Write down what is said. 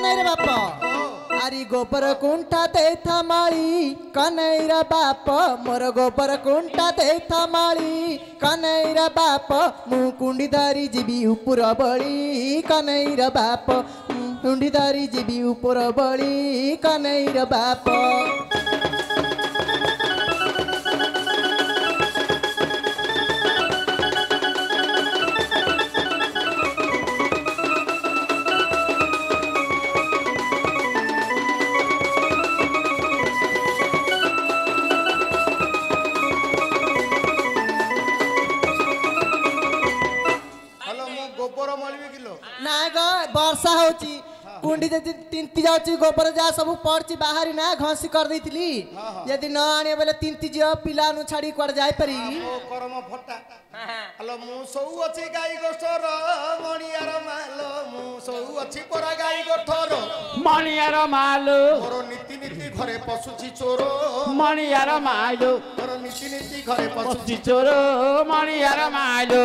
कन्हैया बाप अरे गोबर कुंठा दे थमाली कन्हैया बाप मोर गोबर कुंठा दे थमाली कन्हैया बाप मु कुंडी धरी जीवी ऊपर बड़ी कन्हैया बाप कुंडी धरी जीवी ऊपर बड़ी कन्हैया बाप ना गो वर्षा होची कुंडी जदि तिंती जाउची गोबर जा सब पड़ची बाहरी ना घसी कर देइतली यदि न आने बेले तिंती जियो पिला नु छाड़ी कर जाय परी ओ करम फटा हलो मु सौ अछि गाई गोठर मणियार मालो मु सौ अछि परा गाई गोठर मणियार मालो मोर नीति नीति घरे पसुची चोरो मणियार मालो मोर नीति नीति घरे पसुची चोरो मणियार मालो